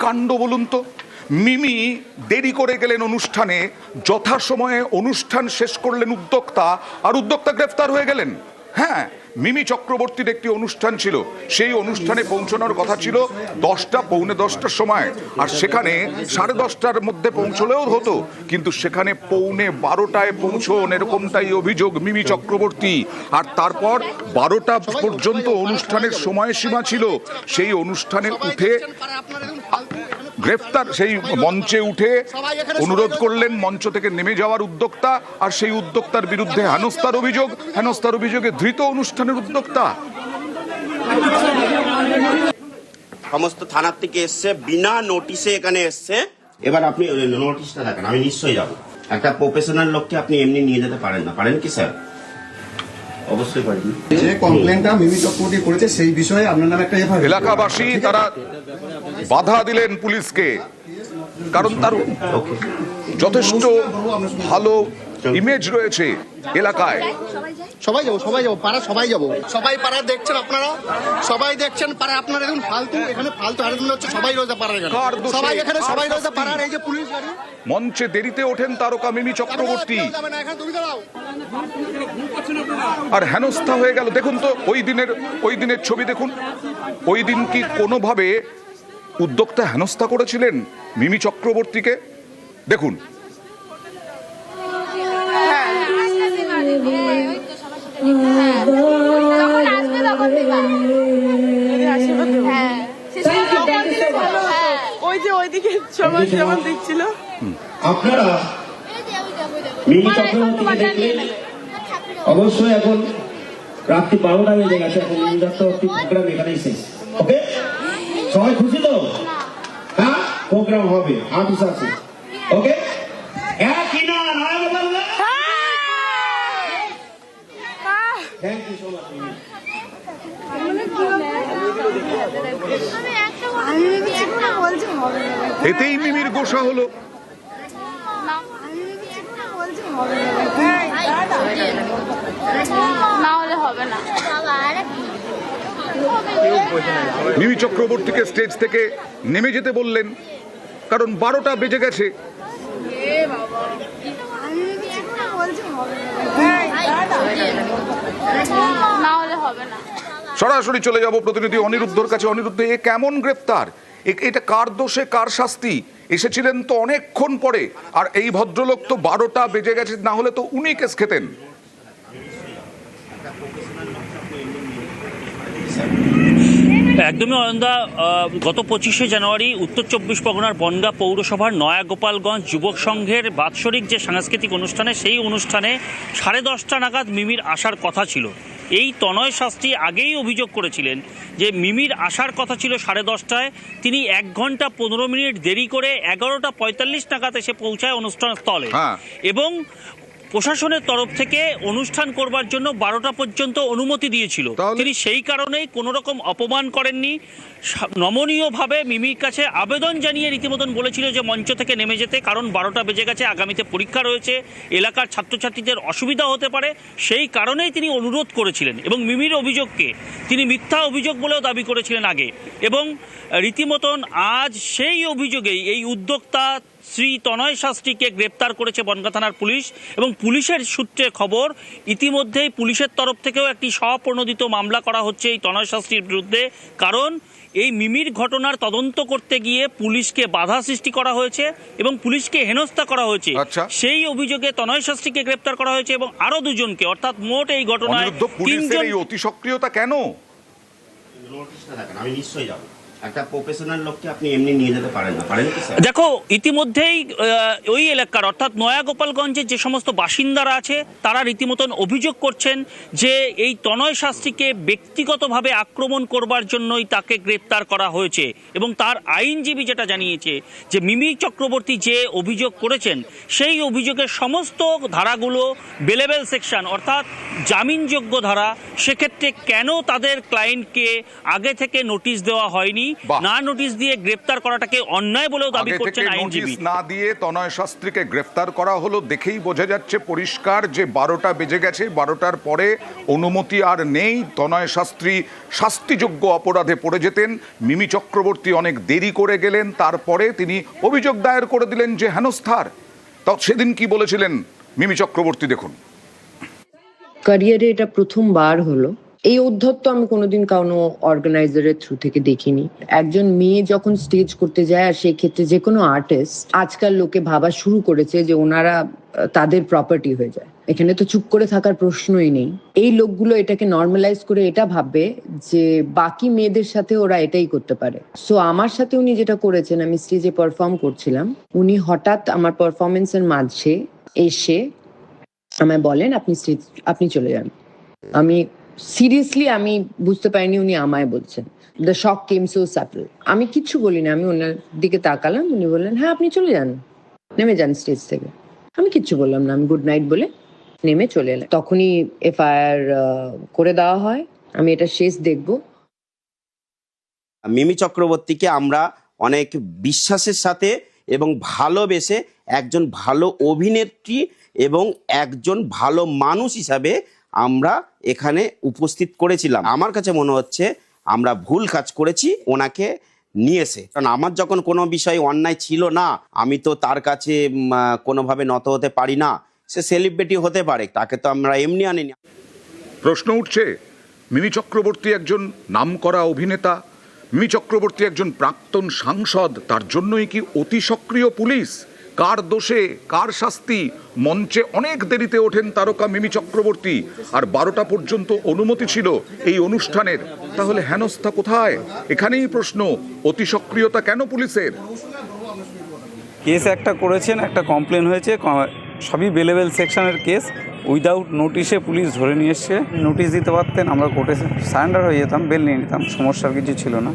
কাণ্ড বলুন তো। মিমি দেরি করে গেলেন অনুষ্ঠানে, যথাসময়ে অনুষ্ঠান শেষ করলেন উদ্যোক্তা, আর উদ্যোক্তা গ্রেফতার হয়ে গেলেন। হ্যাঁ, মিমি চক্রবর্তীর একটি অনুষ্ঠান ছিল, সেই অনুষ্ঠানে পৌঁছানোর কথা ছিল 10টা পৌনে 10টার সময়, আর সেখানে 10:30টার মধ্যে পৌঁছলেও হতো, কিন্তু সেখানে পৌনে 12টায় পৌঁছন, এরকমটাই অভিযোগ মিমি চক্রবর্তী। আর তারপর 12টা পর্যন্ত অনুষ্ঠানের সময়সীমা ছিল, সেই অনুষ্ঠানে উঠে গ্রেফতার, সেই মঞ্চে উঠে অনুরোধ করলেন মঞ্চ থেকে নেমে যাওয়ার উদ্যোক্তা, আর সেই উদ্যোক্তার বিরুদ্ধে হেনস্থার অভিযোগে ধৃত অনুষ্ঠানের উদ্যোক্তা। সমস্ত থানার থেকে এসছে, বিনা নোটিশে এখানে এসছে। এবার আপনি নোটিশটা দেখেন, আমি নিশ্চয়ই যাবো। একটা প্রফেশনাল লোককে আপনি এমনি নিয়ে যেতে পারেন না, পারেন কি স্যার? অবশ্যই পারেন। যে কমপ্লেনটা মিমি চক্রবর্তী করেছে সেই বিষয়ে আপনার নামে একটা এফআইআর। এলাকাবাসী তারা বাধা দিলেন পুলিশকে, কারণ তার যথেষ্ট ভালো ইমেজ রয়েছে এলাকায়। সবাই যাবো পাড়া, সবাই পাড়া দেখছেন আপনারা, সবাই দেখছেন পাড়া। আপনারা দেখুন এখানে ফালতু আরেকজন হচ্ছে, সবাই রয়েছে পাড়ার এখানে, সবাই রয়েছে পাড়ার। এই যে পুলিশ গাড়ি, মঞ্চে দেরিতে ওঠেন তারকা মিমি চক্রবর্তী, আর হেনস্থা হয়ে গেল। দেখুন তো ওই দিনের ছবি দেখুন, ওই দিন কি কোনোভাবে উদ্যোক্তা হেনস্থা করেছিলেন মিমি চক্রবর্তীকে? দেখুন, ওইদিকে সবাই যেমন দেখছিল। আপনারা মিমি চক্রবর্তীকে দেখলেন, অবশ্যই এখন রাত্রি 12টা বেজে গেছে, এখন মিমি চক্রবর্তী প্রোগ্রাম এখানেই শেষ। ওকে, সবাই খুশি তো? হ্যাঁ, প্রোগ্রাম হবে, আর্টিস্ট আছে। ওকে, একই না নয় বলবে। Thank you so much. এতেই মিমির গোসা হলো। মিমি চক্রবর্তীকে স্টেজ থেকে নেমে যেতে বললেন, কারণ 12টা বেজে গেছে। সরাসরি চলে যাব প্রতিনিধি অনিরুদ্ধর কাছে। অনিরুদ্ধ, এ কেমন গ্রেপ্তার? এটা কার দোষে, কার শাস্তি? এসেছিলেন তো অনেকক্ষণ পরে, আর এই ভদ্রলোক তো 12টা বেজে গেছে, না হলে তো উনি কেস খেতেন। একদমই অয়নদা, গত 25শে জানুয়ারি উত্তর 24 পরগনার বনগাঁ পৌরসভার নয়াগোপালগঞ্জ যুবক সংঘের বাৎসরিক যে সাংস্কৃতিক অনুষ্ঠানে, সেই অনুষ্ঠানে 10:30টা নাগাদ মিমির আসার কথা ছিল। এই তনয় শাস্ত্রী আগেই অভিযোগ করেছিলেন যে মিমির আসার কথা ছিল 10:30টায়, তিনি 1 ঘন্টা 15 মিনিট দেরি করে 11:45 নাগাদ এসে পৌঁছায় অনুষ্ঠান স্থলে, এবং প্রশাসনের তরফ থেকে অনুষ্ঠান করবার জন্য 12টা পর্যন্ত অনুমতি দিয়েছিল। তিনি সেই কারণেই কোনো রকম অপমান করেননি, নমনীয়ভাবে মিমির কাছে আবেদন জানিয়ে রীতিমতন বলেছিল যে মঞ্চ থেকে নেমে যেতে, কারণ 12টা বেজে গেছে, আগামীতে পরীক্ষা রয়েছে, এলাকার ছাত্রছাত্রীদের অসুবিধা হতে পারে, সেই কারণেই তিনি অনুরোধ করেছিলেন। এবং মিমির অভিযোগকে তিনি মিথ্যা অভিযোগ বলেও দাবি করেছিলেন আগে, এবং রীতিমতন আজ সেই অভিযোগেই এই উদ্যোক্তা শ্রী তনয় শাস্ত্রীকে গ্রেপ্তার করেছে বনগাঁ থানার পুলিশ। এবং পুলিশের সূত্রে খবর, ইতিমধ্যেই পুলিশের তরফ থেকেও একটি স্বপ্রণোদিত মামলা করা হচ্ছে এই তনয় শাস্ত্রীর বিরুদ্ধে, কারণ এই মিমির ঘটনার তদন্ত করতে গিয়ে পুলিশকে বাধা সৃষ্টি করা হয়েছে এবং পুলিশকে হেনস্থা করা হয়েছে। সেই অভিযোগে তনয় শাস্ত্রীকে গ্রেপ্তার করা হয়েছে এবং আরো 2জনকে, অর্থাৎ মোট এই ঘটনায় 3জন। অতি সক্রিয়তা কেন? আমি নিশ্চয়ই যাবো। একটা প্রফেশনাল লোককে আপনি এমনি নিয়ে যেতে পারেন না, পারেন কি স্যার? দেখো, ইতিমধ্যেই ওই এলাকার অর্থাৎ নয়াগোপালগঞ্জের যে সমস্ত বাসিন্দারা আছে, তারা রীতিমতন অভিযোগ করছেন যে এই তনয় শাস্ত্রীকে ব্যক্তিগতভাবে আক্রমণ করবার জন্যই তাকে গ্রেপ্তার করা হয়েছে। এবং তার আইনজীবী যেটা জানিয়েছে যে মিমি চক্রবর্তী যে অভিযোগ করেছেন, সেই অভিযোগের সমস্ত ধারাগুলো বেলেবেল সেকশন, অর্থাৎ জামিনযোগ্য ধারা। সেক্ষেত্রে কেন তাদের ক্লায়েন্টকে আগে থেকে নোটিশ দেওয়া হয়নি, বাহ। না নোটিশ দিয়ে গ্রেপ্তার করাটাকে অন্যায় বলেও দাবি আগে করছেন থেকে আইনজীবী। নোটিশ না দিয়ে তনয় শাস্ত্রীকে গ্রেফতার করা হলো দেখেই বোঝা যাচ্ছে পরিষ্কার যে 12টা বেজে গেছে, 12টার পরে অনুমতি আর নেই। তনয় শাস্ত্রী শাস্তিযোগ্য অপরাধে পড়ে যেতেন। মিমি চক্রবর্তী অনেক দেরি করে গেলেন, তারপরে তিনি অভিযোগ দায়ের করে দিলেন যে হেনস্থার। তো সেদিন কি বলেছিলেন মিমি চক্রবর্তী দেখুন। ক্যারিয়ারে এটা প্রথমবার হলো। এই উদ্ধত্ত আমি কোনোদিন কোনো অর্গানাইজারের থ্রু থেকে দেখিনি। একজন মেয়ে যখন স্টেজ করতে যায়, আর সেই ক্ষেত্রে যে কোনো আর্টিস্ট, আজকাল লোকে ভাবা শুরু করেছে যে ওনারা তাদের প্রপার্টি হয়ে যায়। এখানে তো চুপ করে থাকার প্রশ্নই নেই। এই লোকগুলো এটাকে নর্মালাইজ করে এটা ভাববে যে বাকি মেয়েদের সাথে ওরা এটাই করতে পারে। সো আমার সাথে উনি যেটা করেছেন, আমি স্টেজে পারফর্ম করছিলাম, উনি হঠাৎ আমার পারফরমেন্সের মাঝে এসে আমায় বলেন আপনি চলে যান। আমি সিরিয়াসলি আমি বুঝতে পারিনি উনি আমায় বলছেন। The shock came so subtle. আমি কিচ্ছু বলি না, আমি ওনার দিকে তাকালাম, উনি বললেন হ্যাঁ আপনি চলে যান, নেমে যান স্টেজ থেকে। আমি কিচ্ছু বললাম না, আমি গুড নাইট বলে নেমে চলে এলাম। তখনই এফআইআর করে দেওয়া হয়। আমি এটা শেষ দেখবো। মিমি চক্রবর্তীকে আমরা অনেক বিশ্বাসের সাথে এবং ভালোবেসে একজন ভালো অভিনেত্রী এবং একজন ভালো মানুষ হিসাবে আমরা এখানে উপস্থিত করেছিলাম। আমার কাছে মনে হচ্ছে আমরা ভুল কাজ করেছি ওনাকে নিয়ে এসে, কারণ আমার যখন কোনো বিষয় অন্যায় ছিল না, আমি তো তার কাছে কোনোভাবে নত হতে পারি না। সে সেলিব্রিটি হতে পারে, তাকে তো আমরা এমনি আনিনি। প্রশ্ন উঠছে, মিমি চক্রবর্তী একজন নামকরা অভিনেতা, মিমি চক্রবর্তী একজন প্রাক্তন সাংসদ, তার জন্যই কি অতি সক্রিয় পুলিশ? কার দোষে, কার শাস্তি? মঞ্চে অনেক দেরিতে ওঠেন তারকা মিমি চক্রবর্তী, আর 12টা পর্যন্ত অনুমতি ছিল এই অনুষ্ঠানের। তাহলে হেনস্থা কোথায়? এখানেই প্রশ্ন, অতি সক্রিয়তা কেন পুলিশের? কেস একটা করেছেন, একটা কমপ্লেন হয়েছে, সবই বেলেবেল সেকশনের কেস। উইদাউট নোটিশে পুলিশ ধরে নিয়ে এসছে। নোটিশ দিতে পারতেন, আমরা কোর্টে সারেন্ডার হয়ে যেতাম, বেল নিয়ে নিতাম, সমস্যার কিছু ছিল না।